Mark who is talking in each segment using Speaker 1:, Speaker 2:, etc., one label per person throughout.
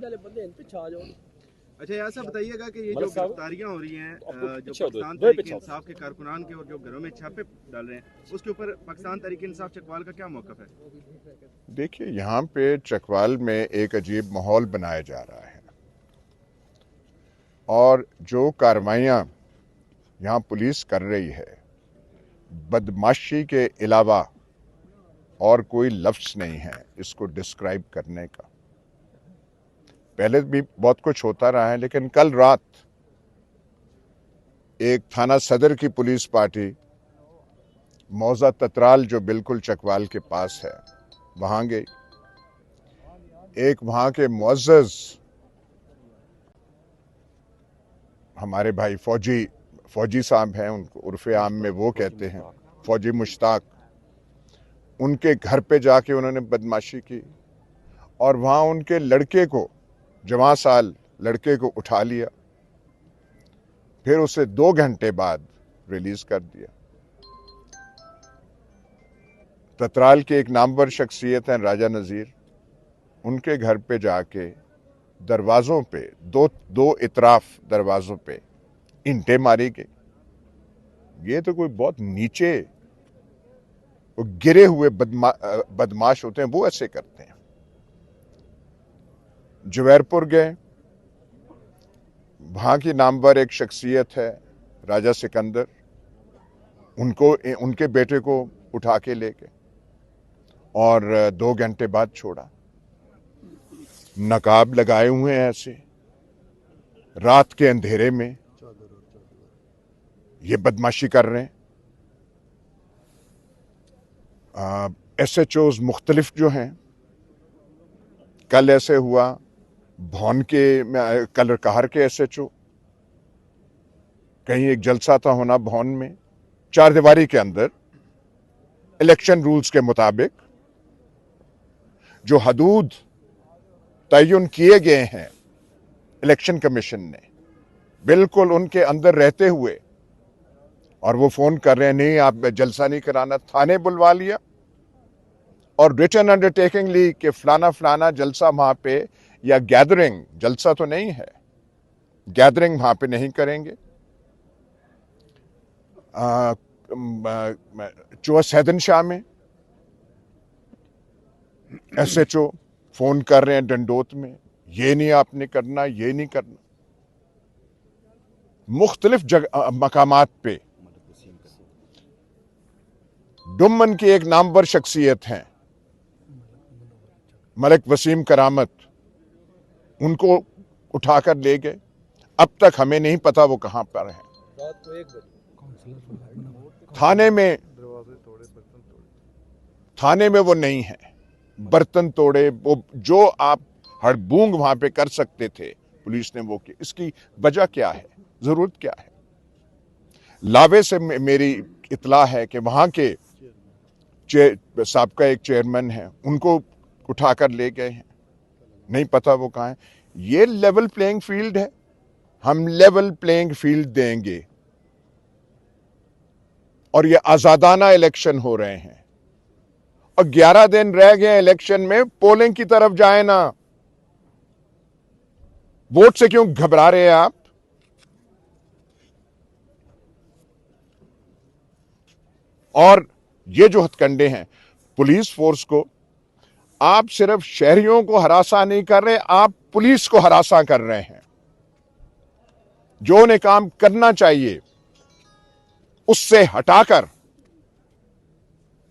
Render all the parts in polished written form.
Speaker 1: वाले बंदे इन पे छा जाओ।
Speaker 2: अच्छा ऐसा बताइएगा कि ये जो गिरफ्तारियां हो रही हैं जो पाकिस्तान
Speaker 3: दो
Speaker 2: तहरीक इंसाफ के कारकुनान के और जो घरों में छापे डाल रहे हैं उसके ऊपर पाकिस्तान तहरीक इंसाफ चकवाल का क्या मौक़िफ़ है?
Speaker 4: देखिए, यहाँ पे चकवाल में एक अजीब माहौल बनाया जा रहा है और जो कार्रवाइयाँ यहाँ पुलिस कर रही है, बदमाशी के अलावा और कोई लफ्ज़ नहीं है इसको डिस्क्राइब करने का। पहले भी बहुत कुछ होता रहा है, लेकिन कल रात एक थाना सदर की पुलिस पार्टी मौजा ततराल जो बिल्कुल चकवाल के पास है वहाँ गई। एक वहाँ के मुअज़्ज़ज़ हमारे भाई फौजी साहब हैं, उनको उर्फ़े आम में वो कहते हैं फौजी मुश्ताक, उनके घर पे जाके उन्होंने बदमाशी की और वहाँ उनके लड़के को, जवां साल लड़के को उठा लिया, फिर उसे 2 घंटे बाद रिलीज कर दिया। ततराल के एक नामवर शख्सियत हैं राजा नज़ीर, उनके घर पे जाके दरवाज़ों पे दो इतराफ दरवाज़ों पे ईंटें मारी गई। ये तो कोई बहुत नीचे गिरे हुए बदमाश होते हैं, वो ऐसे करते हैं। जवैरपुर गए, वहाँ की नामवर एक शख्सियत है राजा सिकंदर, उनके बेटे को उठा के ले गए और 2 घंटे बाद छोड़ा। नकाब लगाए हुए हैं ऐसे, रात के अंधेरे में ये बदमाशी कर रहे हैं। SHOs मुख्तलिफ जो हैं, कल ऐसे हुआ भौन के कल कहर के SHO, कहीं एक जलसा था होना भौन में, 4 दीवारी के अंदर इलेक्शन रूल्स के मुताबिक जो हदूद तयन किए गए हैं इलेक्शन कमीशन ने, बिल्कुल उनके अंदर रहते हुए, और वो फोन कर रहे हैं नहीं आप जलसा नहीं कराना, थाने बुलवा लिया और रिटन अंडरटेकिंग ली कि फलाना फलाना जलसा वहां पे, या गैदरिंग, जलसा तो नहीं है, गैदरिंग वहां पे नहीं करेंगे। सैदन शाह में SHO फोन कर रहे हैं डंडोत में, ये नहीं आपने करना, ये नहीं करना। मुख्तलिफ मकामात पे डुम्मन की एक नामवर शख्सियत हैं मलिक वसीम करामत, उनको उठाकर ले गए। अब तक हमें नहीं पता वो कहां पर है।
Speaker 1: रात को 1 बजे
Speaker 4: थाने में वो नहीं है, बर्तन तोड़े, वो जो आप हड़बूंग वहां पे कर सकते थे पुलिस ने वो किया। इसकी वजह क्या है, जरूरत क्या है? लावे से मेरी इतला है कि वहां के साबका एक चेयरमैन है, उनको उठाकर ले गए हैं, नहीं पता वो कहाँ है। ये लेवल प्लेइंग फील्ड है, हम लेवल प्लेइंग फील्ड देंगे और ये आजादाना इलेक्शन हो रहे हैं और 11 दिन रह गए इलेक्शन में, पोलिंग की तरफ जाए ना। वोट से क्यों घबरा रहे हैं आप? और ये जो हथकंडे हैं पुलिस फोर्स को, आप सिर्फ शहरियों को हरासा नहीं कर रहे, आप पुलिस को हरासा कर रहे हैं। जो उन्हें काम करना चाहिए उससे हटाकर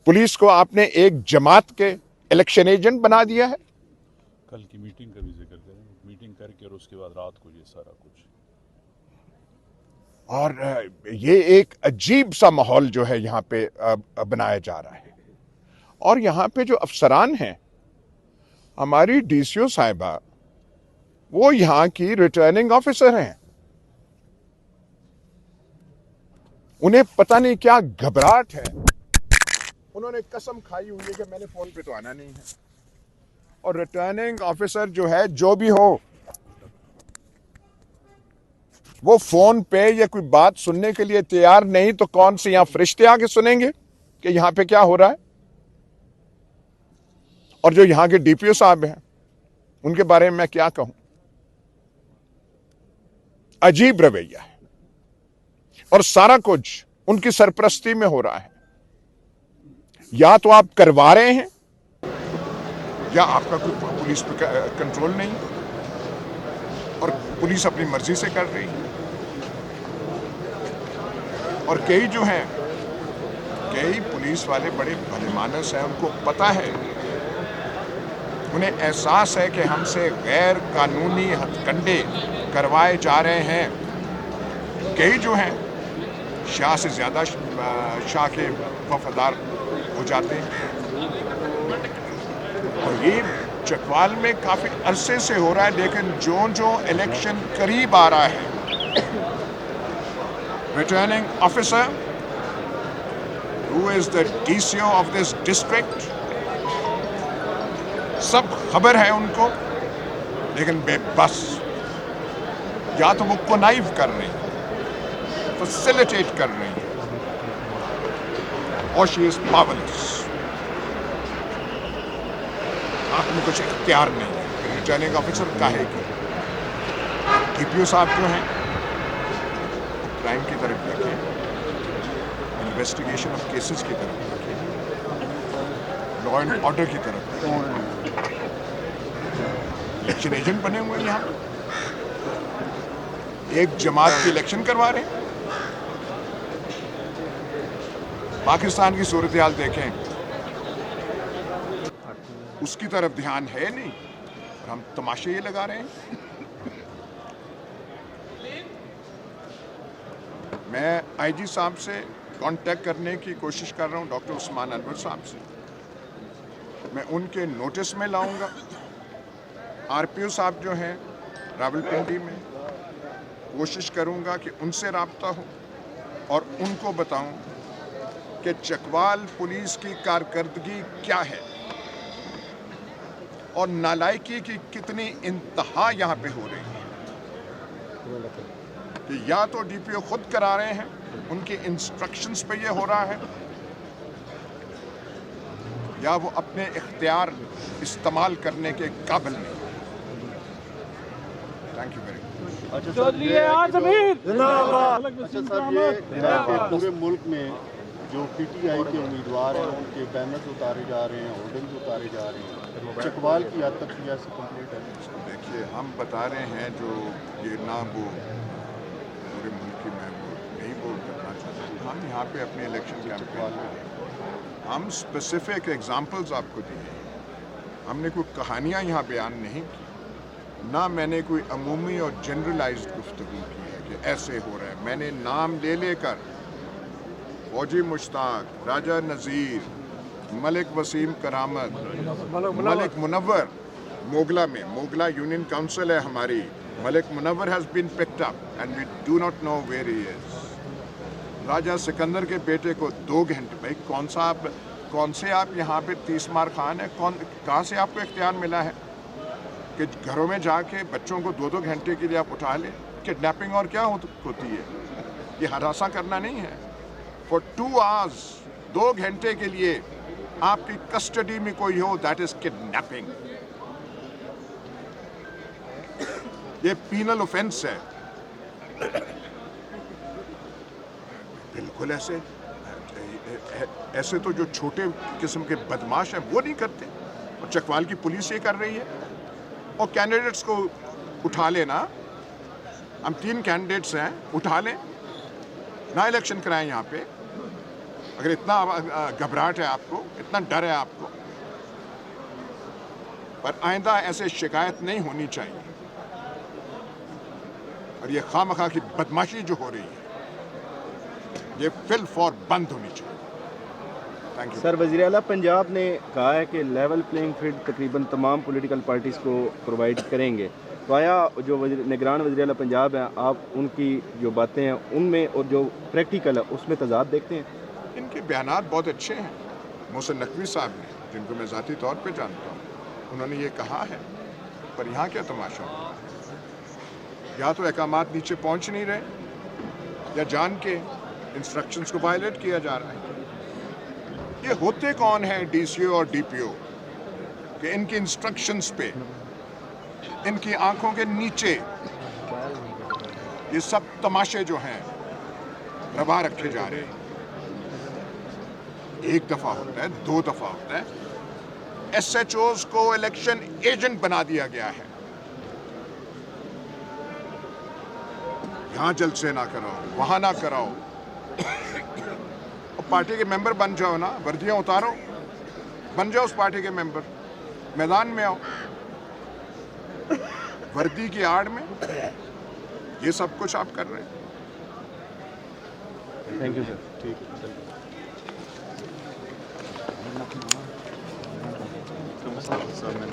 Speaker 4: पुलिस को आपने एक जमात के इलेक्शन एजेंट बना दिया है।
Speaker 3: कल की मीटिंग का भी जिक्र करें, मीटिंग करके और उसके बाद रात को ये सारा कुछ,
Speaker 4: और ये एक अजीब सा माहौल जो है यहाँ पे बनाया जा रहा है। और यहाँ पे जो अफसरान हैं, हमारी DCO साहिबा, वो यहाँ की रिटर्निंग ऑफिसर हैं, उन्हें पता नहीं क्या घबराहट है। उन्होंने कसम खाई हुई है कि मैंने फोन पे तो आना नहीं है। और रिटर्निंग ऑफिसर जो है, जो भी हो, वो फोन पे या कोई बात सुनने के लिए तैयार नहीं, तो कौन से यहां फरिश्ते आके सुनेंगे कि यहां पे क्या हो रहा है? और जो यहां के DPO साहब हैं, उनके बारे में मैं क्या कहूं। अजीब रवैया है और सारा कुछ उनकी सरपरस्ती में हो रहा है। या तो आप करवा रहे हैं या आपका कोई पुलिस पे कंट्रोल नहीं और पुलिस अपनी मर्जी से कर रही है। और कई जो हैं, कई पुलिस वाले बड़े भलेमानस हैं, उनको पता है, उन्हें एहसास है कि हमसे गैर कानूनी हथकंडे करवाए जा रहे हैं। कई जो हैं शाह से ज्यादा शाह के वफादार हो जाते हैं और ये चकवाल में काफी अरसे से हो रहा है। लेकिन जो इलेक्शन करीब आ रहा है, returning officer who is the DCO of this district, सब खबर है उनको, लेकिन बेबस। या तो वो कनाइव कर रही हैं, फैसिलिटेट कर रही हैं, और शी इज पावरलेस। आप में कुछ इख्तियार नहीं है। रिटर्निंग ऑफिसर काहे की? DPO साहब जो हैं क्राइम की तरफ देखें, इन्वेस्टिगेशन ऑफ केसेस की तरफ देखें, लॉ एंड ऑर्डर की तरफ देखें। इलेक्शन एजेंट बने हुए हैं यहाँ पे, एक जमात की इलेक्शन करवा रहे हैं। पाकिस्तान की सूरत हाल देखें, उसकी तरफ ध्यान है नहीं और हम तमाशे ये लगा रहे हैं। मैं IG साहब से कांटेक्ट करने की कोशिश कर रहा हूं, डॉक्टर उस्मान अनवर साहब से। मैं उनके नोटिस में लाऊंगा। RPO साहब जो हैं रावलपिंडी में, कोशिश करूंगा कि उनसे राब्ता हो और उनको बताऊं कि चकवाल पुलिस की कारकर्दगी क्या है और नालायकी की कितनी इंतहा यहाँ पे हो रही है। कि या तो DPO खुद करा रहे हैं, उनके इंस्ट्रक्शंस पे ये हो रहा है, या वो अपने इख्तियार इस्तेमाल करने के काबिल नहीं। Thank you very much.
Speaker 5: अच्छा साहब, ये पूरे मुल्क में जो PTI के उम्मीदवार हैं उनके बैनर्स उतारे जा रहे हैं, होर्डिंग्स उतारे जा रहे हैं, चकवाल की हद तक सियासी कंप्लीट है।
Speaker 4: देखिए, हम बता रहे हैं जो ये ना वो पूरे मुल्क की मैं वो नहीं बोल करना चाहता। हम यहाँ पे अपने इलेक्शन कैंपेन में हम स्पेसिफिक एग्जांपल्स आपको दिए। हमने कोई कहानियाँ यहाँ बयान नहीं की, ना मैंने कोई अमूमी और जनरलाइज्ड गुफ्तगू की है कि ऐसे हो रहा है। मैंने नाम ले लेकर फौजी मुश्ताक, राजा नज़ीर, मलिक वसीम करामत, मलिक मुनव्वर, मोगला में, मोगला यूनियन काउंसिल है हमारी, Malik Munawar has been picked up and we do not know where he is. Raja Sikandar के बेटे को 2 घंटे, भाई कौन से आप यहाँ पे 30 मार खान है? कहाँ से आपको इख्तियार मिला है कि घरों में जाके बच्चों को 2-2 घंटे के लिए आप उठा लें? किडनैपिंग और क्या होती है? ये हरासा करना नहीं है। फॉर 2 आवर्स, 2 घंटे के लिए आपकी कस्टडी में कोई हो, दैट इज किडनैपिंग। ये पीनल ऑफेंस है। बिल्कुल ऐसे तो जो छोटे किस्म के बदमाश हैं वो नहीं करते, और चकवाल की पुलिस ये कर रही है। और कैंडिडेट्स को उठा लेना, हम 3 कैंडिडेट्स हैं, उठा लें ना, इलेक्शन कराएं यहाँ पे। अगर इतना घबराहट है आपको, इतना डर है आपको, पर आइंदा ऐसे शिकायत नहीं होनी चाहिए। और ये खामखा की बदमाशी जो हो रही है, ये फिल फॉर बंद होनी चाहिए। थैंक यू
Speaker 6: सर, वज़ीर आला पंजाब ने कहा है कि लेवल प्लेइंग फील्ड तकरीबन तमाम पॉलिटिकल पार्टीज़ को प्रोवाइड करेंगे। तो आया जो निगरान वज़ीर आला पंजाब हैं, आप उनकी जो बातें हैं उनमें और जो प्रैक्टिकल है उसमें तजाद देखते हैं?
Speaker 4: इनके बयानात बहुत अच्छे हैं। मोहसिन नकवी साहब ने, जिनको मैं ज़ाती तौर पे जानता हूँ, उन्होंने ये कहा है, पर यहाँ क्या तमाशा हो? या तो अहकामात नीचे पहुँच नहीं रहे, या जान के इंस्ट्रक्शंस को वायलेट किया जा रहा है। ये होते कौन है DCO और DPO कि इनके इंस्ट्रक्शंस पे, इनकी आंखों के नीचे ये सब तमाशे जो हैं रवा रखे जा रहे हैं। एक दफा होता है, 2 दफा होता है। SHOs को इलेक्शन एजेंट बना दिया गया है। यहां जलसे ना कराओ, वहां ना कराओ। और पार्टी के मेंबर बन जाओ ना, वर्दियां उतारो, बन जाओ उस पार्टी के मेंबर, मैदान में आओ। वर्दी की आड़ में ये सब कुछ आप कर रहे हैं।
Speaker 6: Thank you sir.
Speaker 2: ठीक है।